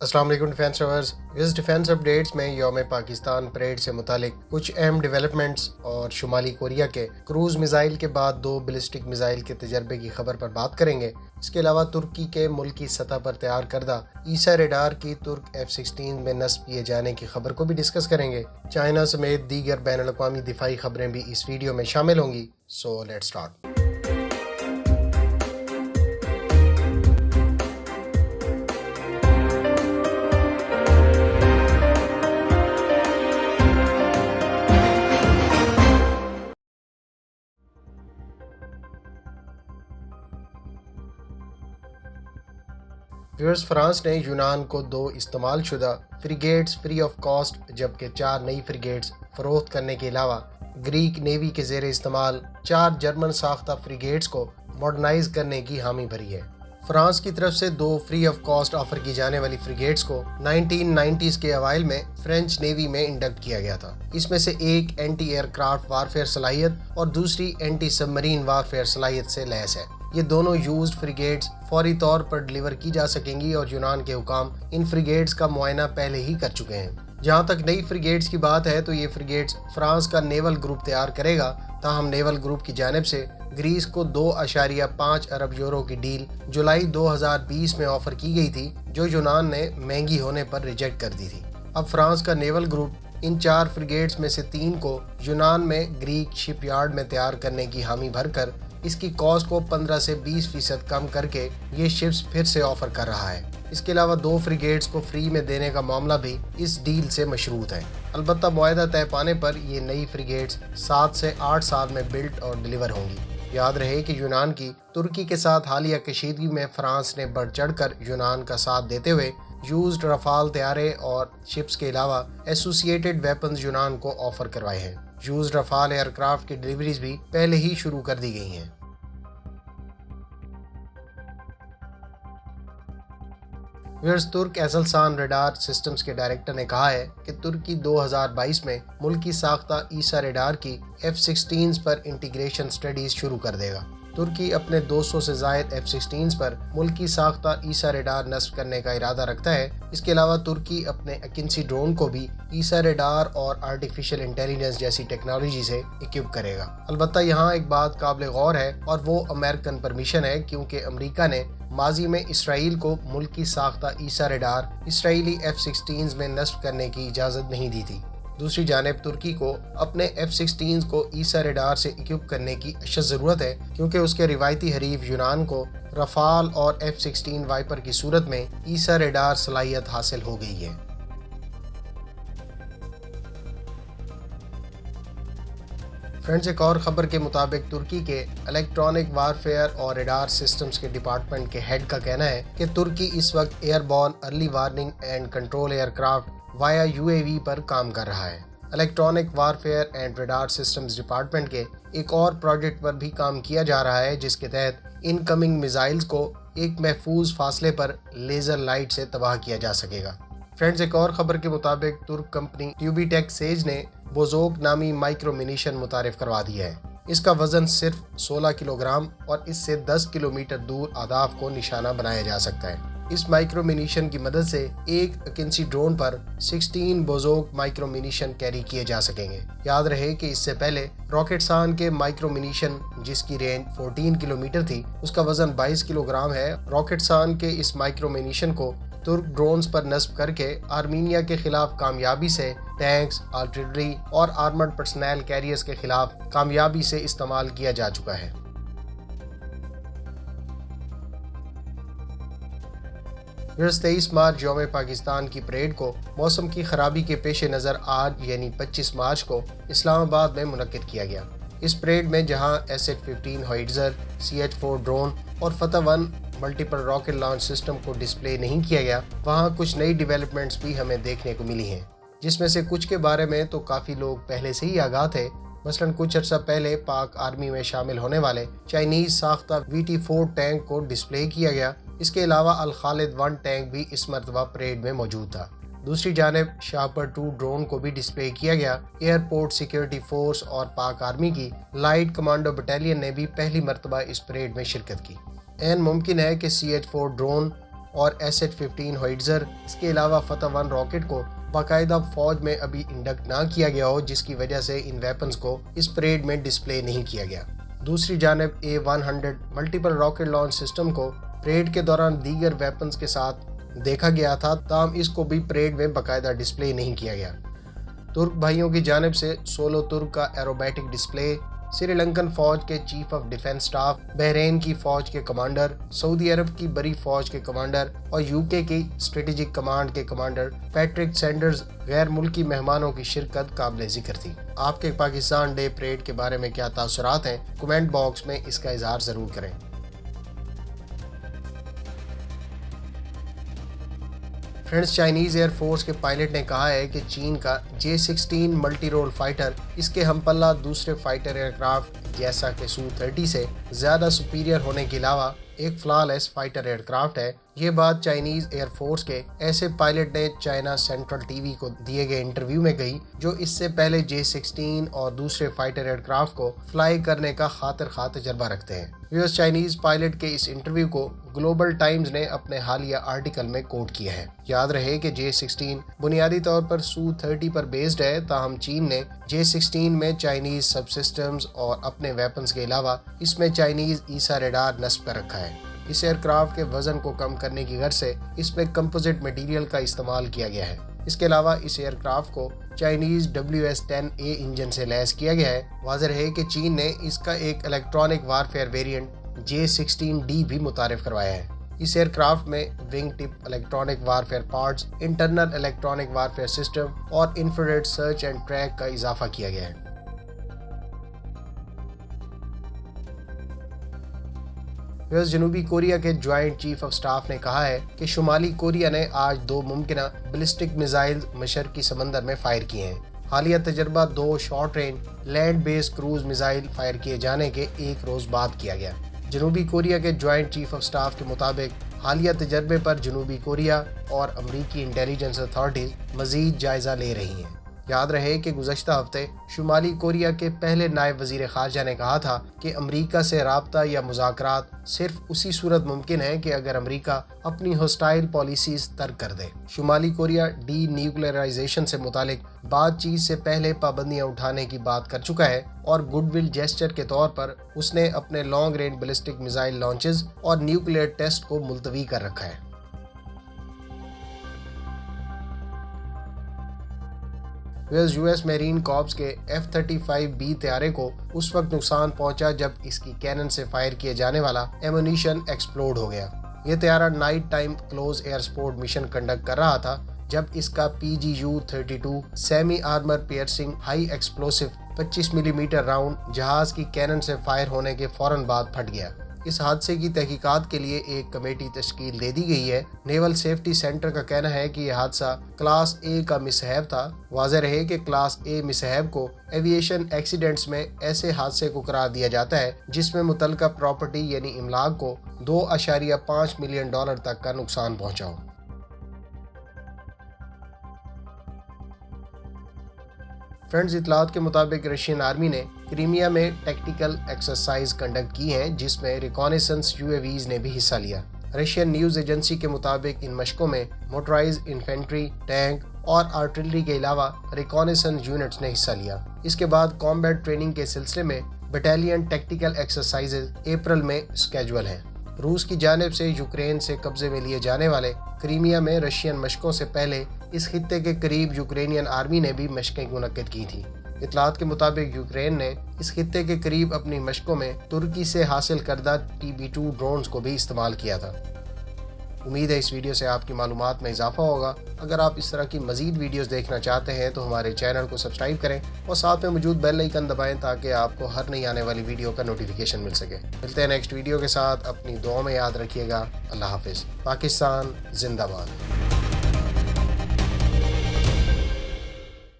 السلام علیکم defence lovers, اس defence updates میں یوم پاکستان پریڈ سے متعلق کچھ اہم ڈیولپمنٹس اور شمالی کوریا کے کروز میزائل کے بعد 2 بیلسٹک میزائل کے تجربے کی خبر پر بات کریں گے۔ اس کے علاوہ ترکی کے ملکی سطح پر تیار کردہ ایسا ریڈار کی ترک F-16 میں نصب کیے جانے کی خبر کو بھی ڈسکس کریں گے۔ چائنا سمیت دیگر بین الاقوامی دفاعی خبریں بھی اس ویڈیو میں شامل ہوں گی۔ So let's start. فرانس نے یونان کو 2 استعمال شدہ فریگیٹس فری آف کاسٹ جبکہ 4 نئی فریگیٹس فروخت کرنے کے علاوہ گریک نیوی کے زیر استعمال 4 جرمن ساختہ فریگیٹس کو ماڈرنائز کرنے کی حامی بھری ہے۔ فرانس کی طرف سے 2 فری آف کاسٹ آفر کی جانے والی فریگیٹس کو 1990s کے اوائل میں فرینچ نیوی میں انڈکٹ کیا گیا تھا۔ اس میں سے ایک اینٹی ایئر کرافٹ وارفیئر صلاحیت اور دوسری اینٹی سب مرین وارفیئر صلاحیت سے لیس ہے۔ یہ دونوں یوزڈ فریگیٹس فوری طور پر ڈیلیور کی جا سکیں گی اور یونان کے حکام ان فریگیٹس کا معائنہ پہلے ہی کر چکے ہیں۔ جہاں تک نئی فریگیٹس کی بات ہے تو یہ فریگیٹس فرانس کا نیول گروپ تیار کرے گا، تاہم نیول گروپ کی جانب سے گریس کو 2.5 ارب یورو کی ڈیل جولائی 2020 میں آفر کی گئی تھی، جو یونان نے مہنگی ہونے پر ریجیکٹ کر دی تھی۔ اب فرانس کا نیول گروپ ان 4 فریگیٹس میں سے 3 کو یونان میں گریک شپ یارڈ میں تیار کرنے کی حامی بھر کر اس کی کاسٹ کو 15 سے 20% کم کر کے یہ شپس پھر سے آفر کر رہا ہے۔ اس کے علاوہ 2 فریگیٹس کو فری میں دینے کا معاملہ بھی اس ڈیل سے مشروط ہے۔ البتہ معاہدہ طے پانے پر یہ نئی فریگیٹس 7 سے 8 سال میں بلٹ اور ڈیلیور ہوں گی۔ یاد رہے کہ یونان کی ترکی کے ساتھ حالیہ کشیدگی میں فرانس نے بڑھ چڑھ کر یونان کا ساتھ دیتے ہوئے یوزڈ رافال طیارے اور شپس کے علاوہ ایسوسیٹڈ ویپنز یونان کو آفر کروائے ہیں۔ یوزڈ رافال ایئر کرافٹ کی ڈیلیوریز بھی پہلے ہی شروع کر دی گئی ہیں۔ ترک ایزلسان ریڈار سسٹمز کے ڈائریکٹر نے کہا ہے کہ ترکی 2022 میں ملکی ساختہ ایسا ریڈار کی F-16 پر انٹیگریشن سٹڈیز شروع کر دے گا۔ ترکی اپنے 200 سے زائد F-16 پر ملکی ساختہ ایسا ریڈار نصب کرنے کا ارادہ رکھتا ہے۔ اس کے علاوہ ترکی اپنے ایکنسی ڈرون کو بھی ایسا ریڈار اور آرٹیفیشل انٹیلیجنس جیسی ٹیکنالوجی سے اکوپ کرے گا۔ البتہ یہاں ایک بات قابل غور ہے اور وہ امریکن پرمیشن ہے، کیونکہ امریکہ نے ماضی میں اسرائیل کو ملکی ساختہ ایسا ریڈار اسرائیلی F-16 میں نصب کرنے کی اجازت نہیں دی تھی۔ دوسری جانب ترکی کو اپنے F-16 کو ایسا ریڈار سے اکوپ کرنے کی اشد ضرورت ہے، کیونکہ اس کے روایتی حریف یونان کو رافال اور F-16 وائپر کی صورت میں ایسا ریڈار صلاحیت حاصل ہو گئی ہے۔ فرینڈز، ایک اور خبر کے مطابق ترکی کے الیکٹرانک وارفیئر اور ریڈار سسٹمز کے ڈپارٹمنٹ کے ہیڈ کا کہنا ہے کہ ترکی اس وقت airborne early warning and control aircraft via UAV پر کام کر رہا ہے۔ Electronic warfare and radar systems department کے ایک اور پروجیکٹ پر بھی کام کیا جا رہا ہے، جس کے تحت ان کمنگ میزائلز کو ایک محفوظ فاصلے پر لیزر لائٹ سے تباہ کیا جا سکے گا۔ فرینڈز، ایک اور خبر کے مطابق ترک کمپنی ٹیوبی ٹیک سیج نے بوزوک نامی مائکرو منیشن متعارف کروا دیا ہے۔ اس کا وزن صرف 16 کلوگرام اور اس سے 10 کلومیٹر دور اہداف کو نشانہ بنایا جا سکتا ہے۔ اس مائکرو منیشن کی مدد سے ایک ایکنسی ڈرون پر 16 بوزوک مائکرو منیشن کیری کیے جا سکیں گے۔ یاد رہے کہ اس سے پہلے راکٹ سان کے مائکرو منیشن، جس کی رینج 14 کلومیٹر تھی، اس کا وزن 22 کلوگرام ہے۔ راکٹ سان کے اس مائکرو منیشن کو ترک ڈرونز پر نصب کر کے آرمینیا کے خلاف کامیابی سے ٹینکس، آرٹلری اور آرمرڈ پرسنل کیریئرز کے خلاف کامیابی سے استعمال کیا جا چکا ہے۔ 23 مارچ یوم پاکستان کی پریڈ کو موسم کی خرابی کے پیش نظر آج یعنی 25 مارچ کو اسلام آباد میں منعقد کیا گیا۔ اس پریڈ میں جہاں Asset-15 ہوئٹزر، CH-4 ڈرون اور فتح 1 ملٹیپل راکٹ لانچ سسٹم کو ڈسپلے نہیں کیا گیا، وہاں کچھ نئی ڈیولپمنٹس بھی ہمیں دیکھنے کو ملی ہیں، جس میں سے کچھ کے بارے میں تو کافی لوگ پہلے سے ہی آگاہ تھے۔ مثلاً کچھ عرصہ پہلے پاک آرمی میں شامل ہونے والے چائنیز ساختہ VT-4 ٹینک کو ڈسپلے کیا گیا۔ اس کے علاوہ الخالد 1 ٹینک بھی اس مرتبہ پریڈ میں موجود تھا۔ دوسری جانب شاپر 2 ڈرون کو بھی ڈسپلے کیا گیا۔ ایئرپورٹ سیکیورٹی فورس اور پاک آرمی کی لائٹ کمانڈو بٹالین نے بھی پہلی مرتبہ اس پریڈ میں شرکت کی۔ ممکن ہے کہ CH-4 ڈرون اور S-15 ہوئٹزر، اس کے علاوہ فتح 1 راکٹ کو باقاعدہ فوج میں ابھی انڈکٹ نہ کیا گیا ہو، جس کی وجہ سے ان ویپنز کو اس پریڈ میں ڈسپلے نہیں کیا گیا۔ دوسری جانب A-100 multiple rocket launch system کو پریڈ کے دوران دیگر ویپنز کے ساتھ دیکھا گیا تھا، تاہم اس کو بھی پریڈ میں باقاعدہ ڈسپلے نہیں کیا گیا۔ ترک بھائیوں کی جانب سے 16 ترک کا ایروبیٹک ڈسپلے، سری لنکن فوج کے chief of defence staff, Bahrain کی فوج کے کمانڈر، سعودی عرب کی بری فوج کے کمانڈر اور UK کی اسٹریٹجک کمانڈ کے کمانڈر پیٹرک سینڈرز غیر ملکی مہمانوں کی شرکت قابل ذکر تھی۔ آپ کے پاکستان ڈے پریڈ کے بارے میں کیا تاثرات ہیں؟ کمنٹ باکس میں اس کا اظہار ضرور کریں۔ فرینڈز، چائنیز ایئر فورس کے پائلٹ نے کہا ہے کہ چین کا J-16 ملٹی رول فائٹر اس کے ہم پلہ دوسرے فائٹر ایئرکرافٹ جیسا کہ Su-30 سے زیادہ سپیریئر ہونے کے علاوہ ایک فلالیس فائٹر ایئرکرافٹ ہے۔ یہ بات چائنیز ایئر فورس کے ایسے پائلٹ نے چائنا سینٹرل ٹی وی کو دیے گئے انٹرویو میں کہی جو اس سے پہلے J-16 اور دوسرے فائٹر ایئرکرافٹ کو فلائی کرنے کا خاطر خواہ تجربہ رکھتے ہیں۔ چائنیز پائلٹ کے اس انٹرویو کو گلوبل ٹائمز نے اپنے حالیہ آرٹیکل میں کوٹ کیا ہے۔ یاد رہے کہ J-16 بنیادی طور پر Su-30 پر بیسڈ ہے، تاہم چین نے J-16 میں چائنیز سب سسٹمز اور اپنے ویپنز کے علاوہ اس میں چائنیز ایسا ریڈار نصب کر رکھا ہے۔ اس ایئرکرافٹ کے وزن کو کم کرنے کی غرض سے اس میں کمپوزٹ مٹیریل کا استعمال کیا گیا ہے۔ اس کے علاوہ اس ایئرکرافٹ کو چائنیز WS-10A انجن سے لیس کیا گیا ہے۔ واضح ہے کہ چین نے اس کا ایک الیکٹرانک وارفیئر ویریئنٹ J-16D بھی متعارف کروایا ہے۔ اس ایئرکرافٹ میں wing tip electronic warfare parts, internal electronic warfare system اور انفرارڈ سرچ اینڈ ٹریک کا اضافہ کیا گیا ہے۔ جنوبی کوریا کے جوائنٹ چیف آف سٹاف نے کہا ہے کہ شمالی کوریا نے آج 2 ممکنہ بیلسٹک میزائل مشرقی سمندر میں فائر کیے ہیں۔ حالیہ تجربہ 2 شارٹ رینج لینڈ بیس کروز میزائل فائر کیے جانے کے 1 روز بعد کیا گیا۔ جنوبی کوریا کے جوائنٹ چیف آف سٹاف کے مطابق حالیہ تجربے پر جنوبی کوریا اور امریکی انٹیلیجنس اتھارٹیز مزید جائزہ لے رہی ہیں۔ یاد رہے کہ گزشتہ ہفتے شمالی کوریا کے پہلے نائب وزیر خارجہ نے کہا تھا کہ امریکہ سے رابطہ یا مذاکرات صرف اسی صورت ممکن ہے کہ اگر امریکہ اپنی ہوسٹائل پالیسیز ترک کر دے۔ شمالی کوریا ڈی نیوکلیئرائزیشن سے متعلق بات چیت سے پہلے پابندیاں اٹھانے کی بات کر چکا ہے اور گڈ ول جیسچر کے طور پر اس نے اپنے long range ballistic missile launches اور نیوکلیئر ٹیسٹ کو ملتوی کر رکھا ہے۔ US میرین کارپس کے F-35B طیارے کو اس وقت نقصان پہنچا جب اس کی کینن سے فائر کیے جانے والا ایمونیشن ایکسپلوڈ ہو گیا۔ یہ طیارہ night time close air support mission conduct کر رہا تھا جب اس کا PGU-32 semi armour piercing high explosive 25 ملی میٹر راؤنڈ جہاز کی کینن سے فائر ہونے کے فوراً بعد پھٹ گیا۔ اس حادثے کی تحقیقات کے لیے ایک کمیٹی تشکیل دے دی گئی ہے۔ نیول سیفٹی سینٹر کا کہنا ہے کہ یہ حادثہ کلاس A کا مسہب تھا۔ واضح رہے کہ کلاس A مسہب کو ایویشن ایکسیڈنٹس میں ایسے حادثے کو قرار دیا جاتا ہے جس میں متعلقہ پراپرٹی یعنی املاک کو $2.5 ملین تک کا نقصان پہنچا ہو۔ فرینڈز، اطلاعات کے مطابق رشین آرمی نے کریمیا میں ٹیکٹیکل ایکسرسائز کنڈکٹ کی ہیں جس میں ریکانیسنس UAVs نے بھی حصہ لیا۔ رشین نیوز ایجنسی کے مطابق ان مشقوں میں موٹرائز انفینٹری، ٹینک اور آرٹلری کے علاوہ ریکانیسنس یونٹس نے حصہ لیا۔ اس کے بعد کامبیٹ ٹریننگ کے سلسلے میں بٹالین ٹیکٹیکل ایکسرسائزز اپریل میں اسکیجول ہیں۔ روس کی جانب سے یوکرین سے قبضے میں لیے جانے والے کریمیا میں رشین مشقوں سے پہلے اس خطے کے قریب یوکرینین آرمی نے بھی مشقیں منعقد کی تھیں۔ اطلاعات کے مطابق یوکرین نے اس خطے کے قریب اپنی مشقوں میں ترکی سے حاصل کردہ TB2 ڈرونز کو بھی استعمال کیا تھا۔ امید ہے اس ویڈیو سے آپ کی معلومات میں اضافہ ہوگا۔ اگر آپ اس طرح کی مزید ویڈیوز دیکھنا چاہتے ہیں تو ہمارے چینل کو سبسکرائب کریں اور ساتھ میں موجود بیل آئیکن دبائیں تاکہ آپ کو ہر نئی آنے والی ویڈیو کا نوٹیفیکیشن مل سکے۔ ملتے ہیں نیکسٹ ویڈیو کے ساتھ، اپنی دعاؤں میں یاد رکھیے گا۔ اللہ حافظ۔ پاکستان زندہ باد۔